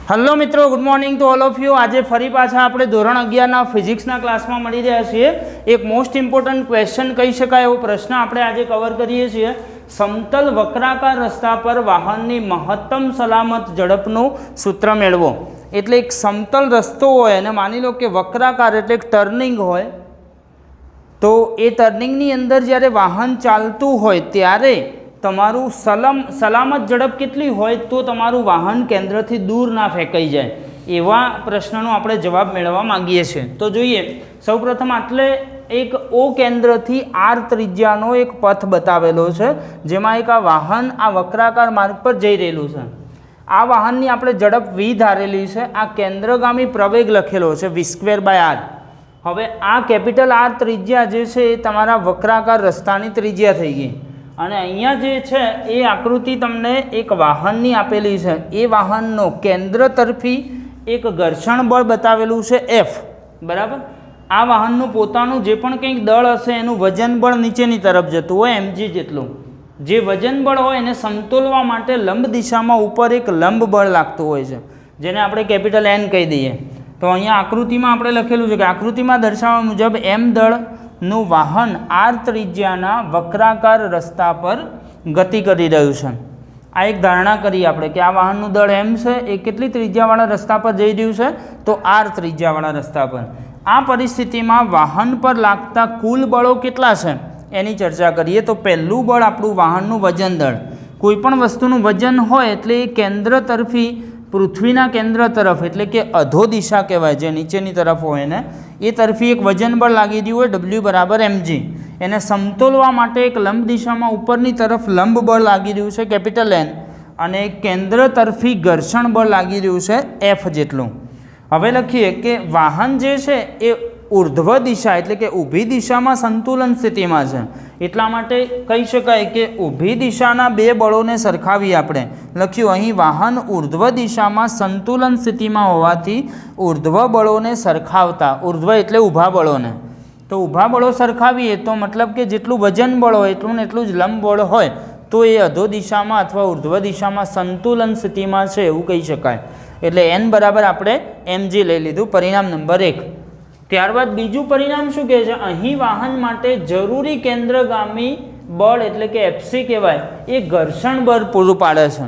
Hello मित्रों, good morning to all of you. आज फरी पाछा આપણે ધોરણ 11 ફિઝિક્સના ક્લાસમાં મળી રહ્યા છીએ। એક મોસ્ટ ઇમ્પોર્ટન્ટ ક્વેશ્ચન કહી શકાય એવો પ્રશ્ન આપણે આજે કવર કરીએ છીએ। સમતલ વક્રાકાર રસ્તા પર વાહનની મહત્તમ સલામત ઝડપનું સૂત્ર મેળવો। એટલે એક સમતલ રસ્તો હોય અને માની લો કે વક્રાકાર એટલે એક ટર્નિંગ હોય, તો એ ટર્નિંગની અંદર જ્યારે વાહન ચાલતું હોય ત્યારે તમારું સલામત ઝડપ કેટલી હોય તો તમારું વાહન કેન્દ્રથી દૂર ના ફેંકાઈ જાય, એવા પ્રશ્નનો આપણે જવાબ મેળવવા માંગીએ છીએ। તો જોઈએ, સૌપ્રથમ આટલે એક ઓ કેન્દ્રથી આર ત્રિજ્યાનો એક પથ બતાવેલો છે, જેમાં એક આ વાહન આ વક્રાકાર માર્ગ પર જઈ રહેલું છે। આ વાહનની આપણે ઝડપ વી ધારેલી છે। આ કેન્દ્રગામી પ્રવેગ લખેલો છે v²/r। હવે આ કેપિટલ આર ત્રિજ્યા જે છે એ તમારા વક્રાકાર રસ્તાની ત્રિજ્યા થઈ ગઈ। અને અહીંયા જે છે એ આકૃતિ તમને એક વાહનની આપેલી છે। એ વાહનનો કેન્દ્ર તરફી એક ઘર્ષણ બળ બતાવેલું છે F, બરાબર। આ વાહનનું પોતાનું જે પણ કંઈક દળ હશે એનું વજન બળ નીચેની તરફ જતું હોય mg જેટલું। જે વજન બળ હોય એને સમતોલવા માટે લંબ દિશામાં ઉપર એક લંબ બળ લાગતું હોય છે, જેને આપણે કેપિટલ N કહી દઈએ। તો અહીંયા આકૃતિમાં આપણે લખેલું છે કે આકૃતિમાં દર્શાવ્યા મુજબ m દળનું વાહન આર ત્રિજ્યાના વક્રાકાર રસ્તા પર ગતિ કરી રહ્યું છે। આ એક ધારણા કરી આપણે કે આ વાહનનું દળ m છે, એ કેટલી ત્રિજ્યાવાળા રસ્તા પર જઈ રહ્યું છે તો આર ત્રિજ્યાવાળા રસ્તા પર। આ પરિસ્થિતિમાં વાહન પર લાગતા કુલ બળો કેટલા છે એની ચર્ચા કરીએ। તો પહેલું બળ આપણું વાહનનું વજન દળ। કોઈપણ વસ્તુનું વજન હોય એટલે એ કેન્દ્ર તરફી પૃથ્વીના કેન્દ્ર તરફ એટલે કે અધો દિશા કહેવાય, જે નીચેની તરફ હોય ને એ તરફી એક વજન બળ લાગી રહ્યું હોય w = mg। એને સમતોલવા માટે એક લંબ દિશામાં ઉપરની તરફ લંબ બળ લાગી રહ્યું છે કેપિટલ N, અને કેન્દ્ર તરફી ઘર્ષણ બળ લાગી રહ્યું છે F જેટલું। હવે લખીએ કે વાહન જે છે એ ઉર્ધ્વ દિશા એટલે કે ઊભી દિશામાં સંતુલન સ્થિતિમાં છે। એટલા માટે કહી શકાય કે ઊભી દિશાના બે બળોને સરખાવી આપણે લખ્યું અહીં વાહન ઉર્ધ્વ દિશામાં સંતુલન સ્થિતિમાં હોવાથી ઉર્ધ્વ બળોને સરખાવતા, ઉર્ધ્વ એટલે ઊભા બળોને, તો ઊભા બળો સરખાવીએ તો મતલબ કે જેટલું વજન બળ હોય એટલું ને એટલું જ લંબ બળ હોય, તો એ અધો દિશામાં અથવા ઉર્ધ્વ દિશામાં સંતુલન સ્થિતિમાં છે એવું કહી શકાય। એટલે n બરાબર આપણે mg લઈ લીધું, પરિણામ નંબર 1। ત્યારબાદ બીજું પરિણામ શું કહે છે, અહીં વાહન માટે જરૂરી કેન્દ્રગામી બળ એટલે કે FC કહેવાય એ ઘર્ષણ બળ પૂરું પાડે છે।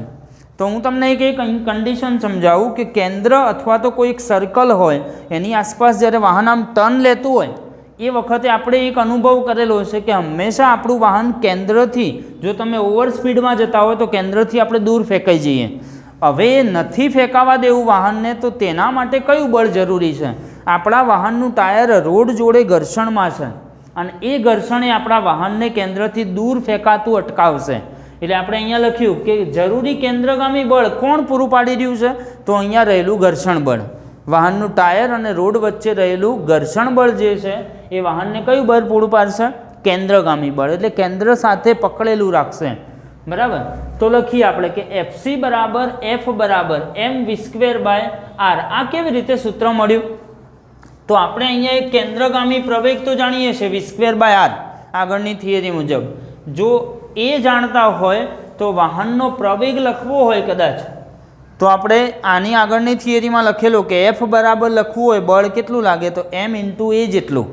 તો હું તમને એક કન્ડિશન સમજાવું કે કેન્દ્ર અથવા તો કોઈ એક સર્કલ હોય એની આસપાસ જ્યારે વાહન આમ ટર્ન લેતું હોય એ વખતે આપણે એક અનુભવ કરેલો છે કે હંમેશા આપણું વાહન કેન્દ્રથી, જો તમે ઓવર સ્પીડમાં જતા હોય તો કેન્દ્રથી આપણે દૂર ફેંકાઈ જઈએ। હવે એ નથી ફેંકાવા દેવું વાહનને, તો તેના માટે કયું બળ જરૂરી છે? આપણા વાહનનું ટાયર રોડ જોડે ઘર્ષણમાં છે અને એ ઘર્ષણ એ આપણા વાહનને કેન્દ્રથી દૂર ફેંકાતું અટકાવશે। એટલે આપણે અહીંયા લખ્યું કે જરૂરી કેન્દ્રગામી બળ કોણ પૂરું પાડી રહ્યું છે, તો અહીંયા રહેલું ઘર્ષણ બળ, વાહનનું ટાયર અને રોડ વચ્ચે રહેલું ઘર્ષણ બળ જે છે એ વાહનને કયું બળ પૂરું પાડશે? કેન્દ્રગામી બળ, એટલે કેન્દ્ર સાથે પકડેલું રાખશે, બરાબર। તો લખીએ આપણે કે FC = F = mv²/r। આ કેવી રીતે સૂત્ર મળ્યું? તો આપણે અહીંયા એક કેન્દ્રગામી પ્રવેગ તો જાણીએ છીએ v²/r આગળની થિયરી મુજબ। જો એ જાણતા હોય તો વાહનનો પ્રવેગ લખવો હોય કદાચ, તો આપણે આની આગળની થિયરીમાં લખેલું કે F બરાબર લખવું હોય બળ કેટલું લાગે તો m × a જેટલું।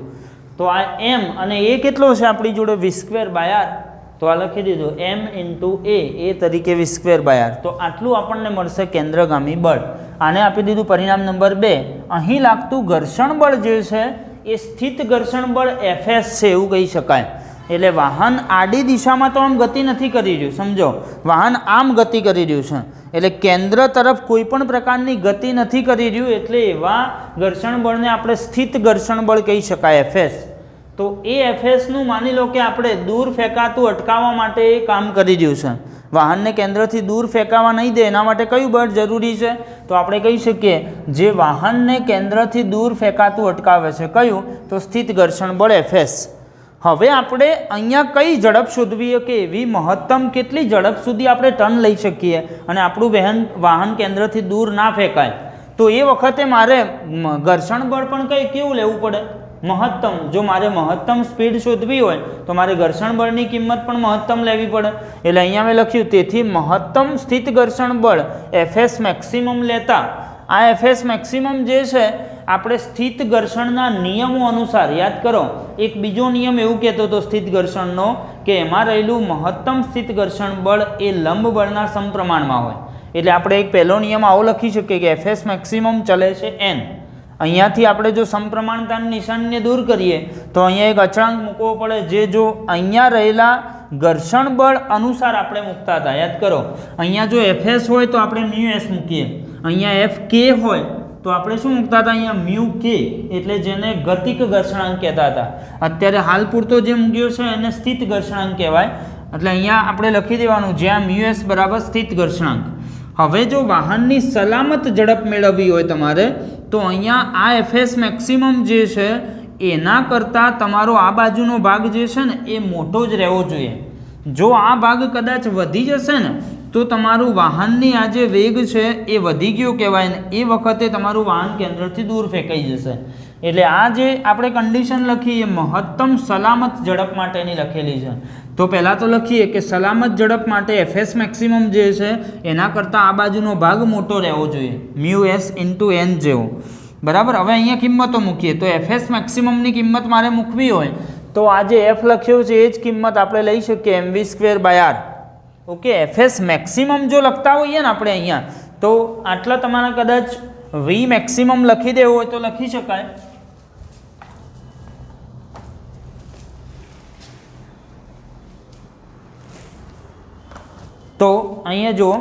તો આ m અને a કેટલો છે આપણી જોડે v²/r, તો આ લખી દીધું m × a તરીકે v²/r। તો આટલું આપણને મળશે કેન્દ્રગામી બળ। આને આપી દીધું પરિણામ નંબર 2। અહીં લાગતું ઘર્ષણ બળ જે છે એ સ્થિત ઘર્ષણ બળ Fs છે એવું કહી શકાય। એટલે વાહન આડી દિશામાં તો આમ ગતિ નથી કરી રહ્યું, સમજો, વાહન આમ ગતિ કરી રહ્યું છે, એટલે કેન્દ્ર તરફ કોઈ પણ પ્રકારની ગતિ નથી કરી રહ્યું, એટલે એવા ઘર્ષણ બળને આપણે સ્થિત ઘર્ષણ બળ કહી શકાય Fs। તો એ Fsનું માની લો કે આપણે દૂર ફેંકાતું અટકાવવા માટે એ કામ કરી રહ્યું છે, વાહનને કેન્દ્રથી દૂર ફેંકાવા નહીં દે એના માટે કયું બળ જરૂરી છે? તો આપણે કહી શકીએ જે વાહનને કેન્દ્રથી દૂર ફેંકાતું અટકાવે છે કયું? તો સ્થિત ઘર્ષણ બળ Fs। હવે આપણે અહીંયા કઈ ઝડપ શોધવી કે એવી મહત્તમ કેટલી ઝડપ સુધી આપણે ટર્ન લઈ શકીએ અને આપણું વાહન કેન્દ્રથી દૂર ના ફેંકાય? તો એ વખતે મારે ઘર્ષણ બળ પણ કેવું લેવું પડે? મહત્તમ। જો મારે મહત્તમ સ્પીડ શોધવી હોય તો મારે ઘર્ષણ બળની કિંમત પણ મહત્તમ લેવી પડે। એટલે અહીંયા મેં લખ્યું તેથી મહત્તમ સ્થિત ઘર્ષણ બળ Fs મેક્સિમમ લેતા આ એફએસ મેક્સિમમ જે છે આપણે સ્થિત ઘર્ષણના નિયમો અનુસાર યાદ કરો, એક બીજો નિયમ એવું કહેતો હતો સ્થિત ઘર્ષણનો કે એમાં રહેલું મહત્તમ સ્થિત ઘર્ષણ બળ એ લંબ બળના સમપ્રમાણમાં હોય. એટલે આપણે એક પહેલો નિયમ આવો લખી શકીએ કે એફએસ મેક્સિમમ ચલે છે n. અહીંયાથી આપણે જો સમપ્રમાણતાની નિશાનીને દૂર કરીએ તો અહીંયા એક અચળાંક મૂકવો પડે, જે જો અહીંયા રહેલા ઘર્ષણ બળ અનુસાર આપણે મૂકતા હતા. યાદ કરો, અહીંયા જો એફએસ હોય તો આપણે મ્યુ એસ મૂકીએ, અહીંયા એફ કે હોય તો આપણે શું મૂકતા હતા? અહીંયા મ્યુ કે, એટલે જેને ગતિક ઘર્ષણાંક કહેતા હતા. અત્યારે હાલ પૂરતો જે મૂક્યો છે એને સ્થિત ઘર્ષણાંક કહેવાય. એટલે અહીંયા આપણે લખી દેવાનું જ્યાં મ્યુ એસ બરાબર સ્થિત ઘર્ષણાંક. હવે જો વાહનની સલામત ઝડપ મેળવવી હોય તમારે તો અહીંયા આ એફએસ મેક્સિમમ જે છે એના કરતાં તમારો આ બાજુનો ભાગ જે છે ને એ મોટો જ રહેવો જોઈએ. જો આ ભાગ કદાચ વધી જશે ને તો તમારું વાહનની આ જે વેગ છે એ વધી ગયો કહેવાય ને એ વખતે તમારું વાહન કેન્દ્રથી દૂર ફેંકાઈ જશે. એટલે આ જે આપણે કન્ડિશન લખી એ મહત્તમ સલામત ઝડપ માટેની લખેલી છે. તો પહેલાં તો લખીએ કે સલામત ઝડપ માટે એફએસ મેક્સિમમ જે છે એના કરતાં આ બાજુનો ભાગ મોટો રહેવો જોઈએ, મ્યુ એસ ઇન્ટુ એન જેવો. બરાબર. હવે અહીંયા કિંમતો મૂકીએ તો એફએસ મેક્સિમમની કિંમત મારે મૂકવી હોય તો આ જે એફ લખ્યો છે એ જ કિંમત આપણે લઈ શકીએ mv²/r. ઓકે, એફએસ મેક્સિમમ જો લખતા હોઈએ ને આપણે અહીંયા તો આટલા તમારે કદાચ વી મેક્સિમમ લખી દેવું હોય તો લખી શકાય. તો અહીંયા જુઓ,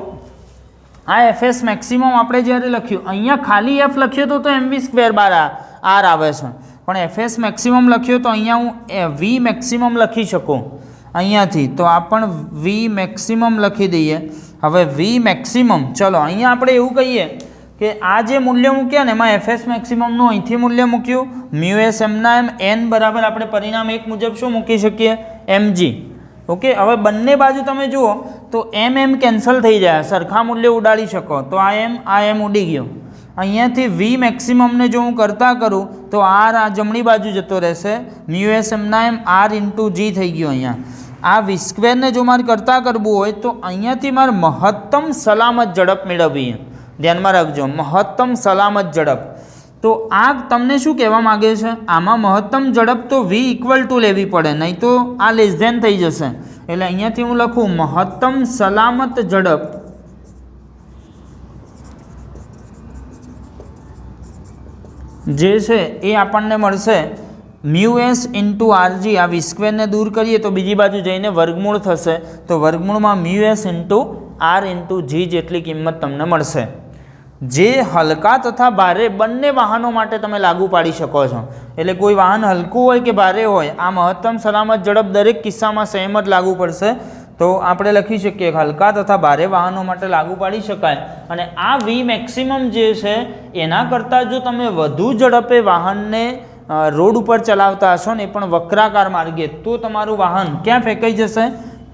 આ એફએસ મેક્સિમમ આપણે જ્યારે લખ્યું અહીંયા ખાલી એફ લખ્યો તો mv²/r આવે છે, પણ એફએસ મેક્સિમમ લખ્યો તો અહીંયા હું વી મેક્સિમમ લખી શકું અહીંયાથી. તો આ પણ વી મેક્સિમમ લખી દઈએ. હવે વી મેક્સિમમ, ચલો અહીંયા આપણે એવું કહીએ કે આ જે મૂલ્ય મૂક્યા ને એમાં એફએસ મેક્સિમમનું અહીંથી મૂલ્ય મૂક્યું મ્યુ એસ એમના એમ એન બરાબર આપણે પરિણામ એક મુજબ શું મૂકી શકીએ? mg. ઓકે, હવે બંને બાજુ તમે જુઓ તો એમ કેન્સલ થઈ જાય, સરખા મૂલ્ય ઉડાડી શકો. તો આ એમ ઉડી ગયો. અહીંયાથી વી મેક્સિમમને જો હું કરતા કરું તો આર આ જમણી બાજુ જતો રહેશે, મ્યુ એસ એમના એમ આર ઇન્ટુ જી થઈ ગયો. અહીંયા આ વી² જો મારે કરતા કરવું હોય તો અહીંયાથી મારે મહત્તમ સલામત ઝડપ મેળવવી. ધ્યાનમાં રાખજો, મહત્તમ સલામત ઝડપ. તો આ તમને શું કહેવા માગે છે? આમાં મહત્તમ ઝડપ તો વી ઇક્વલ ટુ લેવી પડે, નહીં તો આ લેસ ધેન થઈ જશે. એટલે અહીંયાથી હું લખું મહત્તમ સલામત ઝડપ જે છે એ આપણને મળશે મ્યુ એસ ઇન્ટુ આરજી. આ વી² દૂર કરીએ તો બીજી બાજુ જઈને વર્ગમૂળ થશે, તો વર્ગમૂળમાં mu S into R into G જેટલી કિંમત તમને મળશે, જે હલકા તથા ભારે બંને વાહનો માટે તમે લાગુ પાડી શકો છો. એટલે કોઈ વાહન હલકું હોય કે ભારે હોય, આ મહત્તમ સલામત ઝડપ દરેક કિસ્સામાં સેમ જ લાગુ પડશે. તો આપણે લખી શકીએ કે હલકા તથા ભારે વાહનો માટે લાગુ પાડી શકાય. અને આ વી મેક્સિમમ જે છે એના કરતાં જો તમે વધુ ઝડપે વાહનને રોડ ઉપર ચલાવતા હશો ને એ પણ વક્રાકાર માર્ગે, તો તમારું વાહન ક્યાં ફેંકાઈ જશે?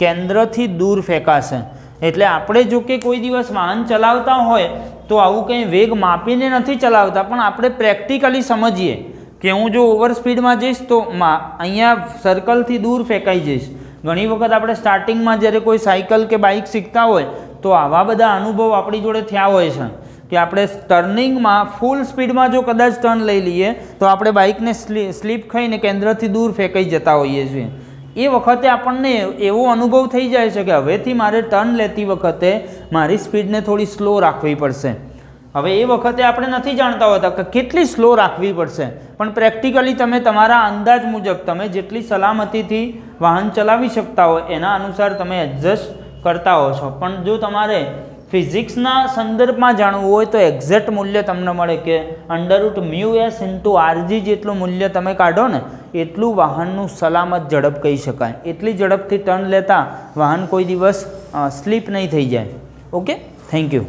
કેન્દ્રથી દૂર ફેંકાશે. એટલે આપણે જો કે કોઈ દિવસ વાહન ચલાવતા હોય તો આવું કંઈ વેગ માપીને નથી ચલાવતા, પણ આપણે પ્રેક્ટિકલી સમજીએ કે હું જો ઓવર સ્પીડમાં જઈશ તો અહીંયા સર્કલથી દૂર ફેંકાઈ જઈશ. ઘણી વખત આપણે સ્ટાર્ટિંગમાં જ્યારે કોઈ સાયકલ કે બાઇક શીખતા હોય તો આવા બધા અનુભવ આપણી જોડે થયા હોય છે કે આપણે ટર્નિંગમાં ફૂલ સ્પીડમાં જો કદાચ ટર્ન લઈ લઈએ તો આપણે બાઇકને સ્લીપ ખાઈને કેન્દ્રથી દૂર ફેંકાઈ જતા હોઈએ છીએ. એ વખતે આપણને એવો અનુભવ થઈ જાય છે કે હવેથી મારે ટર્ન લેતી વખતે મારી સ્પીડને થોડી સ્લો રાખવી પડશે. હવે એ વખતે આપણે નથી જાણતા હોતા કે કેટલી સ્લો રાખવી પડશે, પણ પ્રેક્ટિકલી તમે તમારા અંદાજ મુજબ તમે જેટલી સલામતીથી વાહન ચલાવી શકતા હોય એના અનુસાર તમે એડજસ્ટ કરતા હો છો. પણ જો તમારે ફિઝિક્સના સંદર્ભમાં જાણવું હોય તો એક્ઝેક્ટ મૂલ્ય તમને મળે કે √મ્યુ એસ ઇન્ટુ આરજી જેટલું મૂલ્ય તમે કાઢો ને એટલું વાહનનું સલામત ઝડપ કહી શકાય. એટલી ઝડપથી ટર્ન લેતા વાહન કોઈ દિવસ સ્લીપ નહીં થઈ જાય. Okay, thank you.